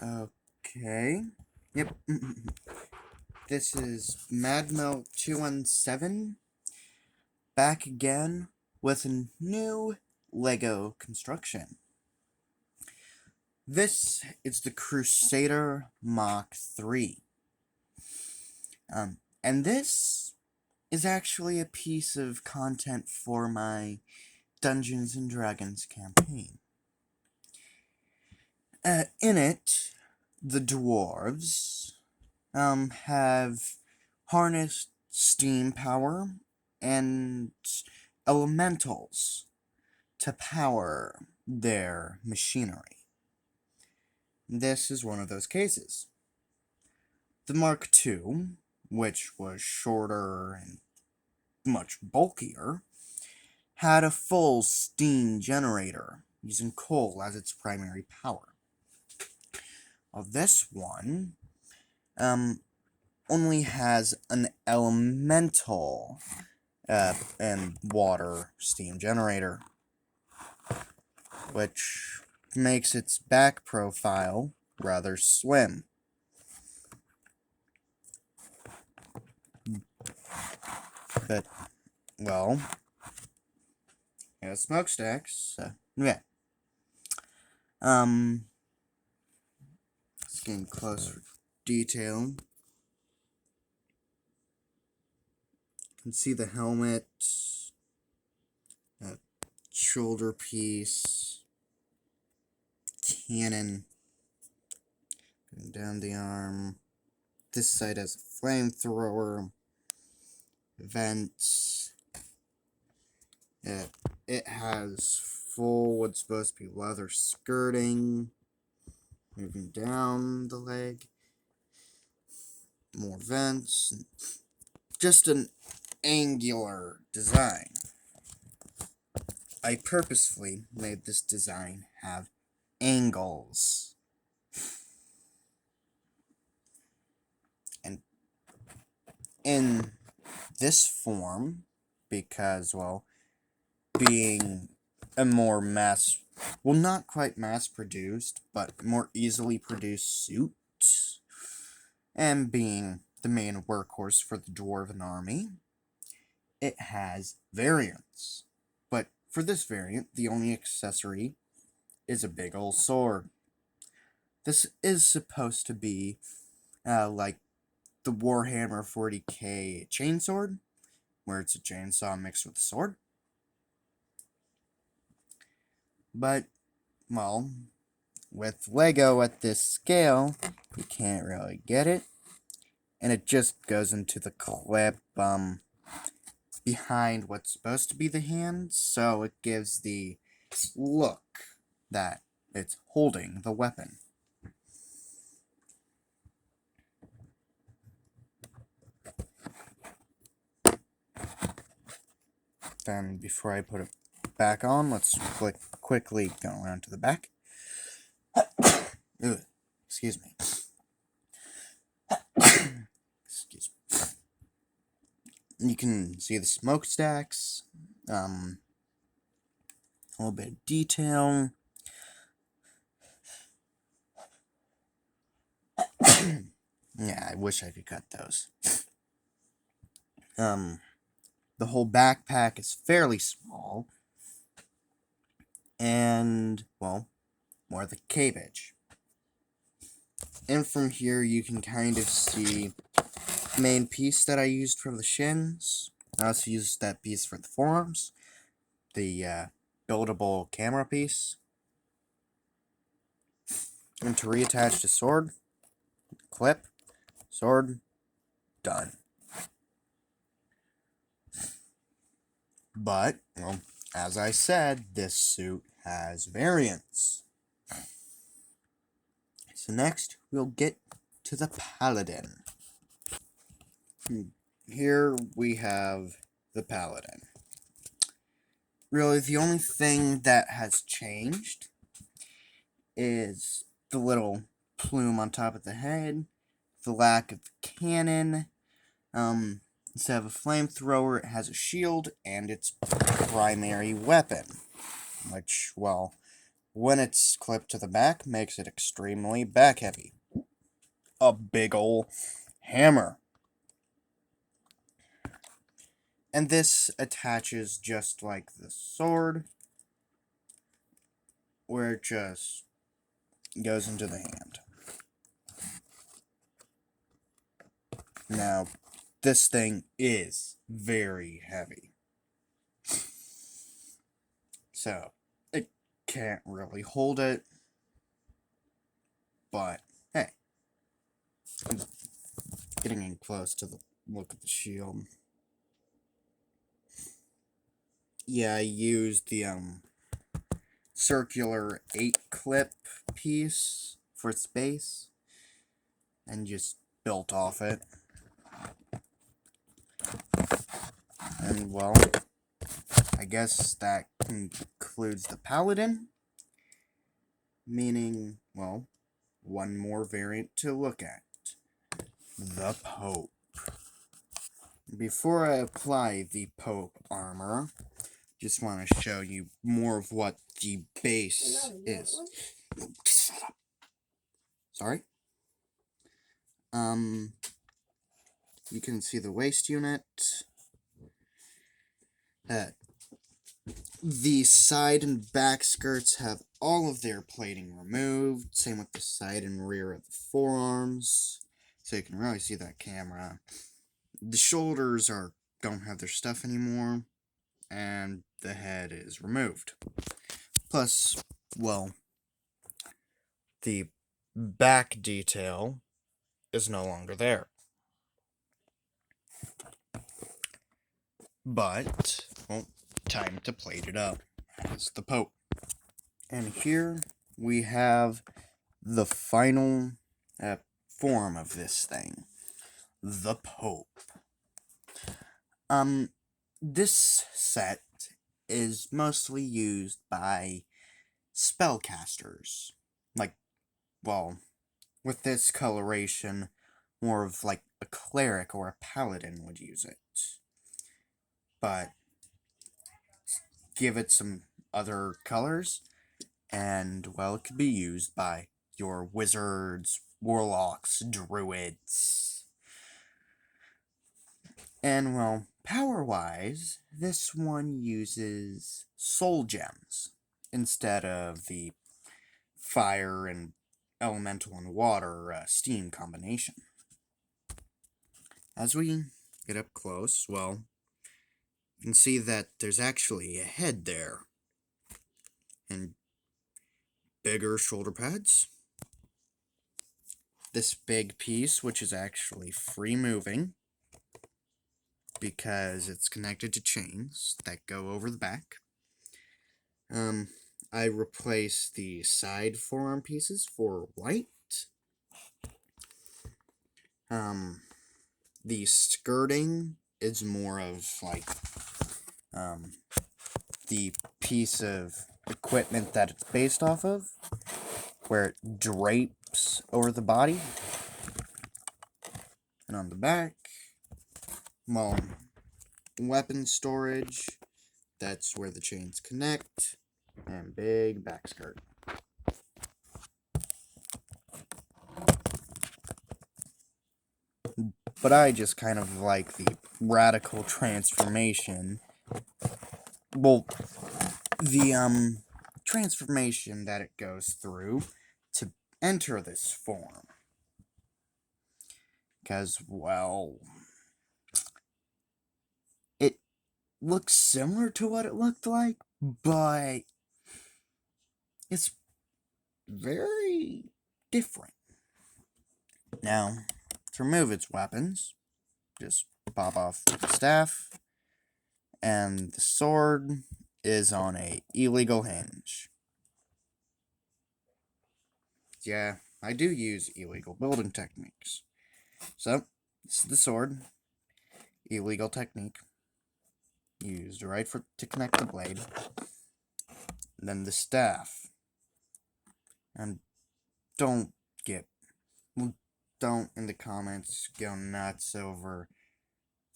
Okay. Yep. This is MadMelt217 back again with a new Lego construction. This is the Crusader Mach 3. And this is actually a piece of content for my Dungeons & Dragons campaign. In it, the dwarves have harnessed steam power and elementals to power their machinery. This is one of those cases. The Mark II, which was shorter and much bulkier, had a full steam generator using coal as its primary power. This one only has an elemental and water steam generator, which makes its back profile rather slim. But, well, yeah, smokestacks, yeah. It's getting closer for detail. You can see the helmet, shoulder piece, cannon, going down the arm. This side has a flamethrower, vents. It has full what's supposed to be leather skirting, moving down the leg, more vents, just an angular design. I purposefully made this design have angles. And in this form, because, well, being a more not quite mass-produced, but more easily produced suit, and being the main workhorse for the Dwarven army, it has variants. But for this variant, the only accessory is a big old sword. This is supposed to be like the Warhammer 40k chainsword, where it's a chainsaw mixed with a sword. But, well, with Lego at this scale, you can't really get it. And it just goes into the clip behind what's supposed to be the hand, so it gives the look that it's holding the weapon. Then, before I put it back on, let's quickly go around to the back. Ugh, excuse me. Excuse me. You can see the smokestacks, a little bit of detail. Yeah, I wish I could cut those. The whole backpack is fairly small, and, well, more the cabbage. And from here, you can kind of see the main piece that I used for the shins. I also used that piece for the forearms. The buildable camera piece. And to reattach the sword, clip, sword, done. But, well, as I said, this suit has variants. So next, we'll get to the Paladin. Here we have the Paladin. Really, the only thing that has changed is the little plume on top of the head, the lack of cannon. Instead of a flamethrower, it has a shield and its primary weapon, which, well, when it's clipped to the back, makes it extremely back heavy. A big ol' hammer. And this attaches just like the sword, where it just goes into the hand. Now, this thing is very heavy. So, it can't really hold it. But, hey. I'm getting in close to the look of the shield. Yeah, I used the, circular 8-clip piece for its base. And just built off it. And, well, I guess that concludes the Paladin. Meaning, well, one more variant to look at. The Pope. Before I apply the Pope armor, just want to show you more of what the base is. Shut up. Sorry. You can see the waist unit. The side and back skirts have all of their plating removed. Same with the side and rear of the forearms. So you can really see that camera. The shoulders don't have their stuff anymore. And the head is removed. Plus, well, the back detail is no longer there. But, well, time to plate it up. It's the Pope. And here we have the final form of this thing. The Pope. This set is mostly used by spellcasters. Like, well, with this coloration, more of like a cleric or a paladin would use it. But give it some other colors, and, well, it could be used by your wizards, warlocks, druids. And, well, power-wise, this one uses soul gems instead of the fire and elemental and water steam combination. As we get up close, well, you can see that there's actually a head there, and bigger shoulder pads. This big piece, which is actually free moving, because it's connected to chains that go over the back. I replaced the side forearm pieces for white. The skirting is more of like the piece of equipment that it's based off of, where it drapes over the body. And on the back, well, weapon storage, that's where the chains connect, and big back skirt. But I just kind of like the radical transformation. Well, the transformation that it goes through to enter this form. Because, well, it looks similar to what it looked like, but it's very different. Now, to remove its weapons, just pop off the staff, and the sword is on a illegal hinge. Yeah, I do use illegal building techniques. So, this is the sword. Illegal technique. Used right to connect the blade. Then the staff. And don't in the comments go nuts over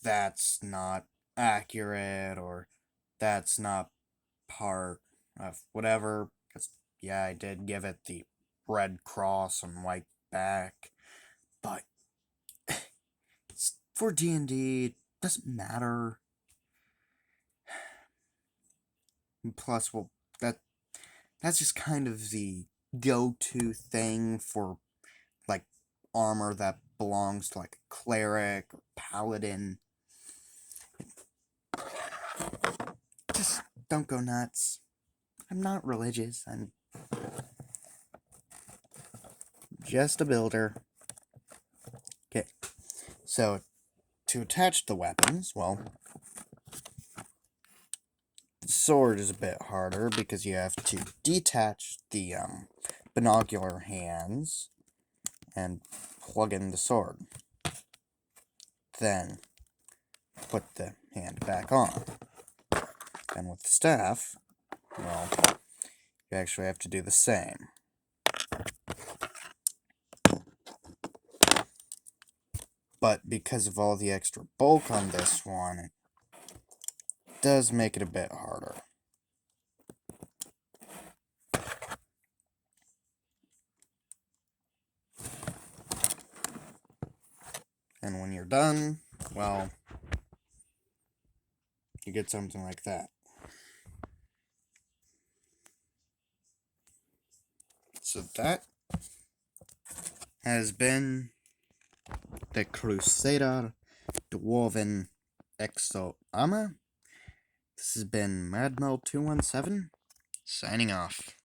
that's not accurate or that's not part of whatever, because yeah, I did give it the red cross and white back, but for D&D, it doesn't matter. And plus, well, that's just kind of the go-to thing for, like, armor that belongs to, like, a cleric or paladin. Just don't go nuts. I'm not religious. I'm just a builder. Okay, so to attach the weapons, well, the sword is a bit harder because you have to detach the binocular hands and plug in the sword. Then put the hand back on. And with the staff, well, you actually have to do the same. But because of all the extra bulk on this one, it does make it a bit harder. And when you're done, well, you get something like that. So that has been the Crusader Dwarven Exo Armor. This has been Madmel217, signing off.